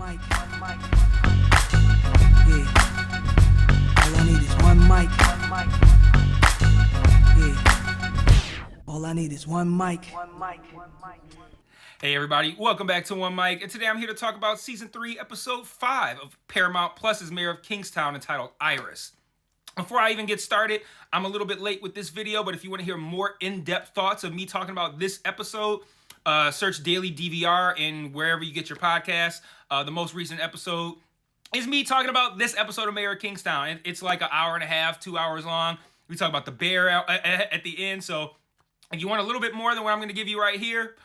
mic. Yeah. All I need is one mic. Yeah. All I need is one mic. Hey everybody, welcome back to One Mic, and today I'm here to talk about Season 3, Episode 5 of Paramount Plus's Mayor of Kingstown entitled Iris. Before I even get started, I'm a little bit late with this video, but if you want to hear more in-depth thoughts of me talking about this episode, search Daily DVR in wherever you get your podcasts. The most recent episode is me talking about this episode of Mayor of Kingstown. It's like an hour and a half, 2 hours long. We talk about the bear at the end, so if you want a little bit more than what I'm going to give you right here,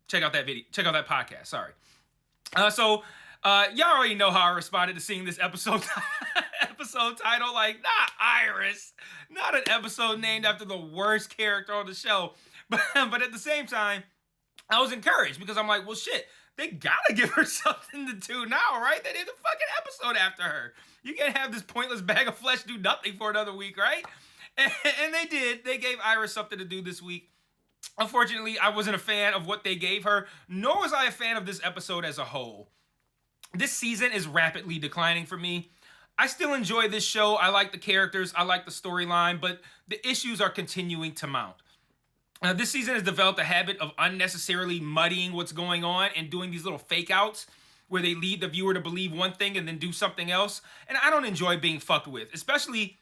check out that video. Check out that podcast. Sorry. Y'all already know how I responded to seeing this episode title. Like, not Iris. Not an episode named after the worst character on the show. But at the same time, I was encouraged because I'm like, well, shit, they gotta give her something to do now, right? They did a fucking episode after her. You can't have this pointless bag of flesh do nothing for another week, right? And they did. They gave Iris something to do this week. Unfortunately, I wasn't a fan of what they gave her, nor was I a fan of this episode as a whole. This season is rapidly declining for me. I still enjoy this show. I like the characters. I like the storyline, but the issues are continuing to mount. This season has developed a habit of unnecessarily muddying what's going on and doing these little fake outs where they lead the viewer to believe one thing and then do something else. And I don't enjoy being fucked with, especially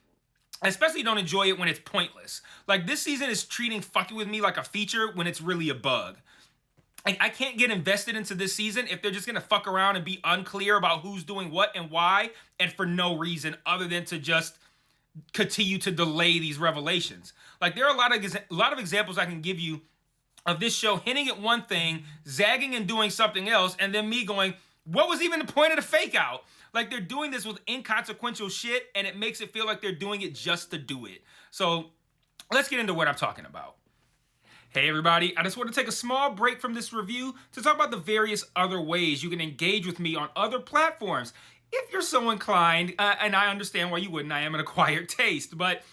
don't enjoy it when it's pointless. Like, this season is treating fucking with me like a feature when it's really a bug. I can't get invested into this season if they're just gonna fuck around and be unclear about who's doing what and why, and for no reason other than to just continue to delay these revelations. Like, there are a lot of examples I can give you of this show hinting at one thing, zagging and doing something else, and then me going, what was even the point of the fake out? Like, they're doing this with inconsequential shit, and it makes it feel like they're doing it just to do it. So, let's get into what I'm talking about. Hey everybody, I just want to take a small break from this review to talk about the various other ways you can engage with me on other platforms. If you're so inclined, and I understand why you wouldn't, I am an acquired taste, but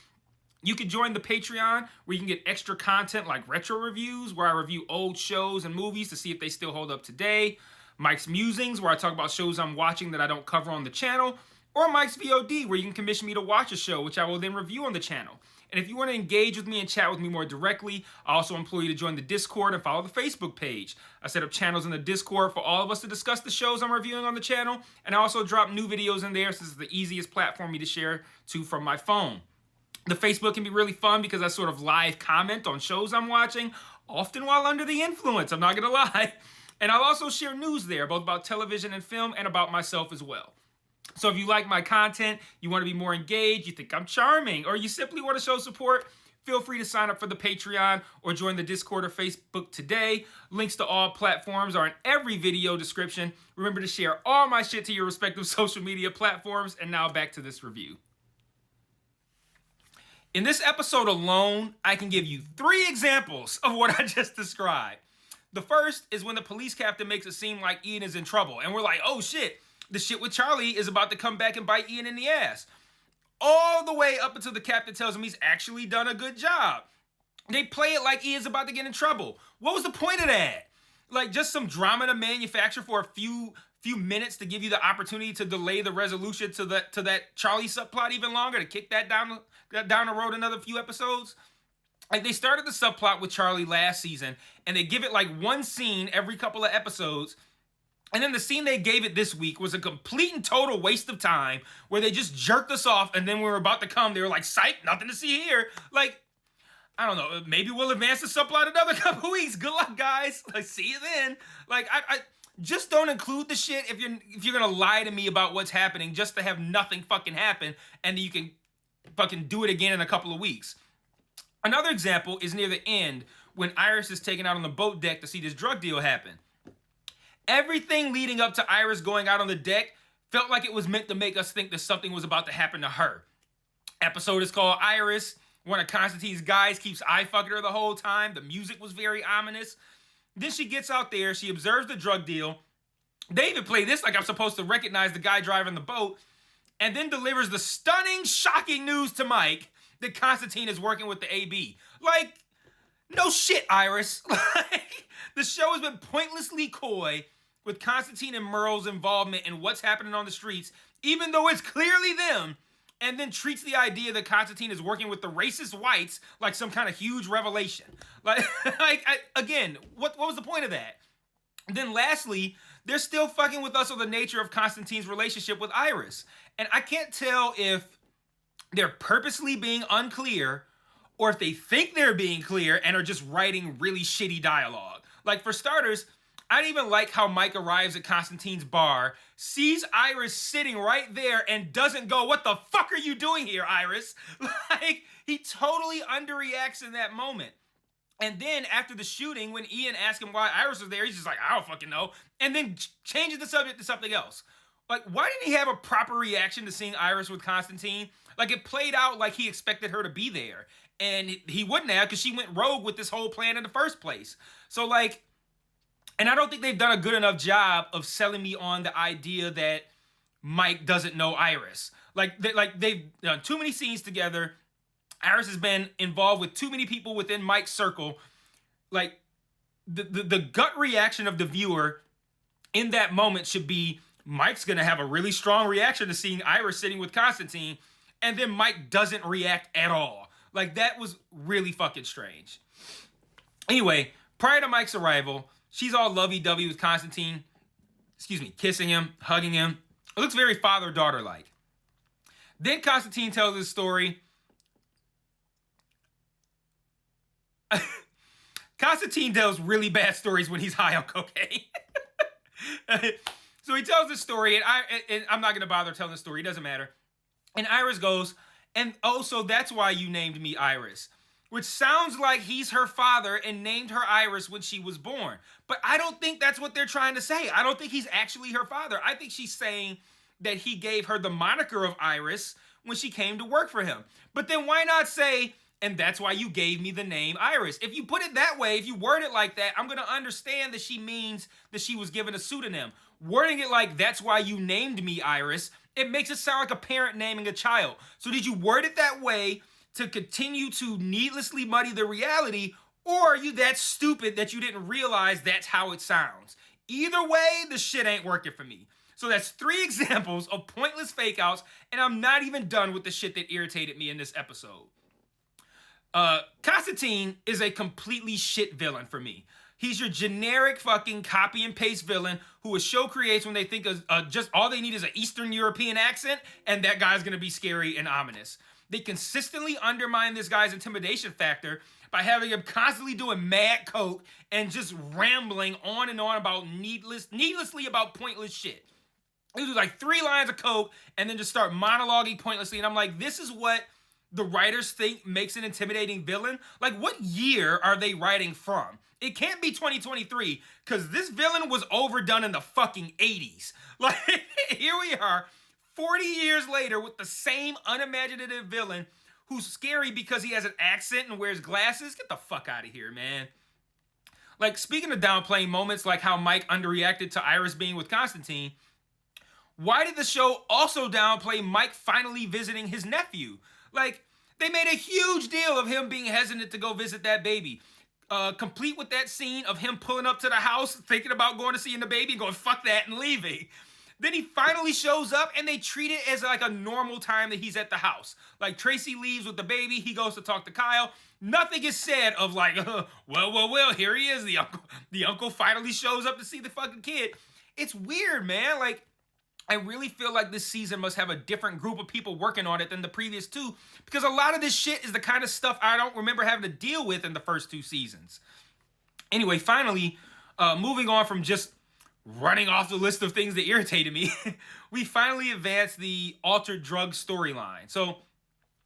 you can join the Patreon where you can get extra content like retro reviews, where I review old shows and movies to see if they still hold up today, Mike's Musings, where I talk about shows I'm watching that I don't cover on the channel, or Mike's VOD, where you can commission me to watch a show, which I will then review on the channel. And if you want to engage with me and chat with me more directly, I also implore you to join the Discord and follow the Facebook page. I set up channels in the Discord for all of us to discuss the shows I'm reviewing on the channel, and I also drop new videos in there since it's the easiest platform for me to share to from my phone. The Facebook can be really fun because I sort of live comment on shows I'm watching, often while under the influence, I'm not going to lie. And I'll also share news there, both about television and film, and about myself as well. So if you like my content, you want to be more engaged, you think I'm charming, or you simply want to show support, feel free to sign up for the Patreon or join the Discord or Facebook today. Links to all platforms are in every video description. Remember to share all my shit to your respective social media platforms. And now back to this review. In this episode alone, I can give you 3 examples of what I just described. The first is when the police captain makes it seem like Ian is in trouble, and we're like, oh shit, the shit with Charlie is about to come back and bite Ian in the ass. All the way up until the captain tells him he's actually done a good job. They play it like Ian's about to get in trouble. What was the point of that? Like, just some drama to manufacture for a few minutes to give you the opportunity to delay the resolution to that Charlie subplot even longer, to kick that down the road another few episodes? Like, they started the subplot with Charlie last season, and they give it like one scene every couple of episodes. And then the scene they gave it this week was a complete and total waste of time where they just jerked us off, and then we were about to come. They were like, psych, nothing to see here. Like, I don't know, maybe we'll advance the subplot another couple weeks. Good luck, guys. Like, see you then. Like, I just don't include the shit if you're gonna lie to me about what's happening just to have nothing fucking happen, and then you can fucking do it again in a couple of weeks. Another example is near the end when Iris is taken out on the boat deck to see this drug deal happen. Everything leading up to Iris going out on the deck felt like it was meant to make us think that something was about to happen to her. Episode is called Iris. One of Constantine's guys keeps eye-fucking her the whole time. The music was very ominous. Then she gets out there. She observes the drug deal. They even play this like I'm supposed to recognize the guy driving the boat. And then delivers the stunning, shocking news to Mike that Constantine is working with the AB. Like, no shit, Iris. Like, the show has been pointlessly coy with Constantine and Merle's involvement in what's happening on the streets, even though it's clearly them, and then treats the idea that Constantine is working with the racist whites like some kind of huge revelation. Again, what was the point of that? And then lastly, they're still fucking with us on the nature of Constantine's relationship with Iris. And I can't tell if they're purposely being unclear or if they think they're being clear and are just writing really shitty dialogue. Like, for starters, I didn't even like how Mike arrives at Constantine's bar, sees Iris sitting right there, and doesn't go, "What the fuck are you doing here, Iris?" Like, he totally underreacts in that moment. And then after the shooting, when Ian asked him why Iris was there, he's just like, "I don't fucking know," and then changes the subject to something else. Like, why didn't he have a proper reaction to seeing Iris with Constantine? Like, it played out like he expected her to be there. And he wouldn't have, because she went rogue with this whole plan in the first place. So, like, and I don't think they've done a good enough job of selling me on the idea that Mike doesn't know Iris. They've done too many scenes together. Iris has been involved with too many people within Mike's circle. Like, the gut reaction of the viewer in that moment should be, Mike's going to have a really strong reaction to seeing Iris sitting with Constantine, and then Mike doesn't react at all. Like, that was really fucking strange. Anyway, prior to Mike's arrival, she's all lovey-dovey with Constantine. Kissing him, hugging him. It looks very father-daughter-like. Then Constantine tells his story. Constantine tells really bad stories when he's high on cocaine. So he tells this story, and I'm not going to bother telling the story. It doesn't matter. And Iris goes, "And also, that's why you named me Iris." Which sounds like he's her father and named her Iris when she was born. But I don't think that's what they're trying to say. I don't think he's actually her father. I think she's saying that he gave her the moniker of Iris when she came to work for him. But then why not say, "And that's why you gave me the name Iris"? If you put it that way, if you word it like that, I'm going to understand that she means that she was given a pseudonym. Wording it like, "That's why you named me Iris," it makes it sound like a parent naming a child. So did you word it that way to continue to needlessly muddy the reality, or are you that stupid that you didn't realize that's how it sounds? Either way, the shit ain't working for me. So that's 3 examples of pointless fake outs, and I'm not even done with the shit that irritated me in this episode. Constantine is a completely shit villain for me. He's your generic fucking copy and paste villain who a show creates when they think of just all they need is an Eastern European accent, and that guy's gonna be scary and ominous. They consistently undermine this guy's intimidation factor by having him constantly doing mad coke and just rambling on and on about needlessly about pointless shit. He do like 3 lines of coke and then just start monologuing pointlessly. And I'm like, this is what the writers think makes an intimidating villain? Like, what year are they writing from? It can't be 2023, because this villain was overdone in the fucking 80s. Like, here we are, 40 years later with the same unimaginative villain who's scary because he has an accent and wears glasses. Get the fuck out of here, man. Like, speaking of downplaying moments like how Mike underreacted to Iris being with Constantine, why did the show also downplay Mike finally visiting his nephew? Like, they made a huge deal of him being hesitant to go visit that baby. Complete with that scene of him pulling up to the house, thinking about going to see the baby and going, "Fuck that," and leaving. Then he finally shows up and they treat it as like a normal time that he's at the house. Like, Tracy leaves with the baby, he goes to talk to Kyle. Nothing is said of like, well, here he is. The uncle finally shows up to see the fucking kid. It's weird, man. Like, I really feel like this season must have a different group of people working on it than the previous 2, because a lot of this shit is the kind of stuff I don't remember having to deal with in the first 2 seasons. Anyway, finally, moving on from just running off the list of things that irritated me, we finally advanced the altered drug storyline. So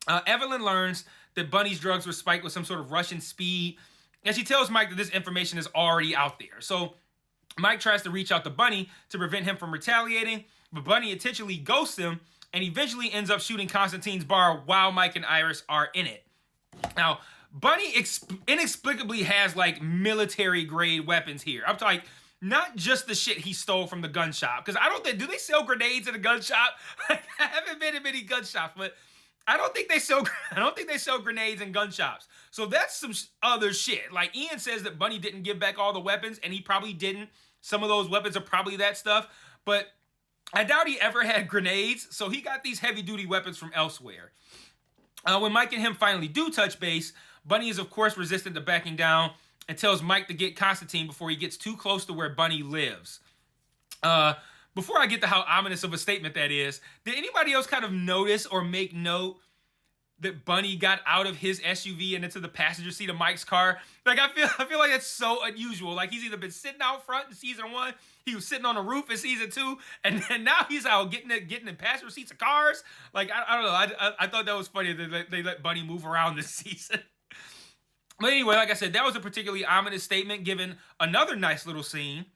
Evelyn learns that Bunny's drugs were spiked with some sort of Russian speed, and she tells Mike that this information is already out there. So Mike tries to reach out to Bunny to prevent him from retaliating, but Bunny intentionally ghosts him and eventually ends up shooting Constantine's bar while Mike and Iris are in it. Now, Bunny inexplicably has like military grade weapons here. I'm talking not just the shit he stole from the gun shop, because I don't think, do they sell grenades in a gun shop? I haven't been in many gun shops, but I don't think they sell grenades in gun shops. So that's some other shit. Like, Ian says that Bunny didn't give back all the weapons, and he probably didn't. some of those weapons are probably that stuff, but I doubt he ever had grenades, so he got these heavy-duty weapons from elsewhere. When Mike and him finally do touch base, Bunny is, of course, resistant to backing down and tells Mike to get Constantine before he gets too close to where Bunny lives. Before I get to how ominous of a statement that is, did anybody else kind of notice or make note that Bunny got out of his SUV and into the passenger seat of Mike's car? Like, I feel like that's so unusual. Like, he's either been sitting out front in season 1, he was sitting on the roof in season 2, and then now he's out getting in passenger seats of cars. Like, I don't know. I thought that was funny that they let Bunny move around this season. But anyway, like I said, that was a particularly ominous statement, given another nice little scene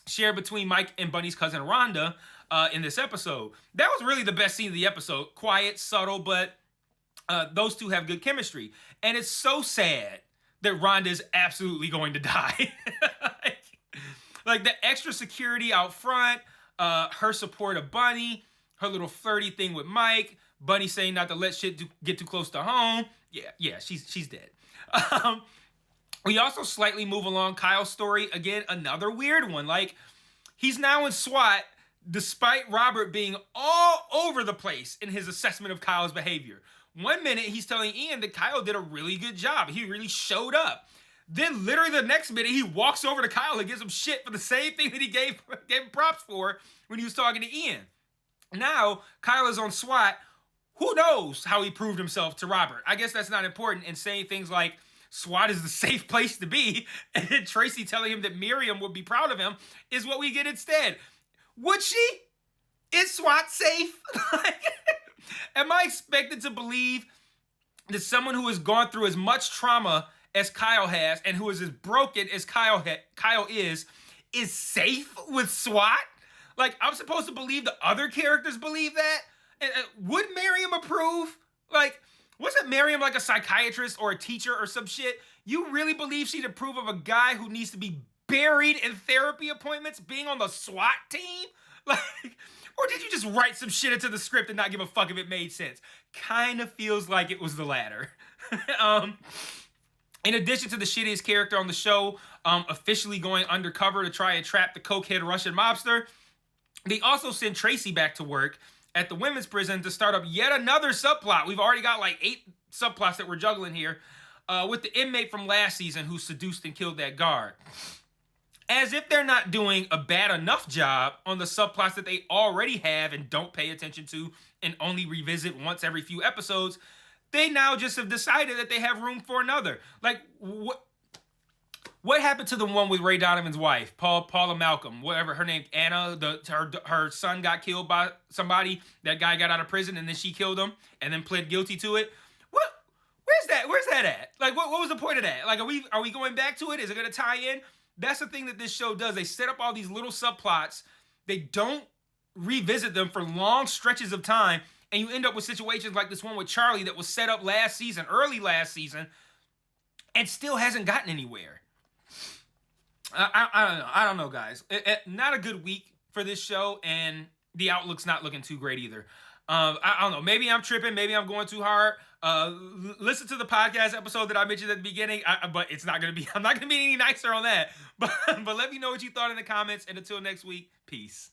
shared between Mike and Bunny's cousin Rhonda in this episode. That was really the best scene of the episode. Quiet, subtle, but those two have good chemistry. And it's so sad that Rhonda is absolutely going to die. like the extra security out front, her support of Bunny, her little flirty thing with Mike, Bunny saying not to let shit get too close to home. Yeah, she's dead. We also slightly move along Kyle's story. Again, another weird one. Like, he's now in SWAT, despite Robert being all over the place in his assessment of Kyle's behavior. One minute, he's telling Ian that Kyle did a really good job. He really showed up. Then, literally the next minute, he walks over to Kyle and gives him shit for the same thing that he gave him props for when he was talking to Ian. Now, Kyle is on SWAT. Who knows how he proved himself to Robert? I guess that's not important. And saying things like, SWAT is the safe place to be, and then Tracy telling him that Miriam would be proud of him is what we get instead. Would she? Is SWAT safe? Am I expected to believe that someone who has gone through as much trauma as Kyle has and who is as broken as Kyle is safe with SWAT? Like, I'm supposed to believe the other characters believe that? And would Miriam approve? Like, wasn't Miriam like a psychiatrist or a teacher or some shit? You really believe she'd approve of a guy who needs to be buried in therapy appointments being on the SWAT team? Like, or did you just write some shit into the script and not give a fuck if it made sense? Kind of feels like it was the latter. In addition to the shittiest character on the show officially going undercover to try and trap the cokehead Russian mobster, they also send Tracy back to work at the women's prison to start up yet another subplot. We've already got like 8 subplots that we're juggling here with the inmate from last season who seduced and killed that guard. As if they're not doing a bad enough job on the subplots that they already have and don't pay attention to and only revisit once every few episodes, they now just have decided that they have room for another. Like, what happened to the one with Ray Donovan's wife, Paula Malcolm, whatever her name, Anna? Her son got killed by somebody. That guy got out of prison and then she killed him and then pled guilty to it. Where's that at? Like, what was the point of that? Like, are we going back to it? Is it going to tie in? That's the thing that this show does. They set up all these little subplots. They don't revisit them for long stretches of time, and you end up with situations like this one with Charlie that was set up early last season, and still hasn't gotten anywhere. I don't know, guys. Not a good week for this show, and the outlook's not looking too great either. I don't know. Maybe I'm tripping. Maybe I'm going too hard. Listen to the podcast episode that I mentioned at the beginning. But it's not gonna be. I'm not gonna be any nicer on that. But let me know what you thought in the comments. And until next week, peace.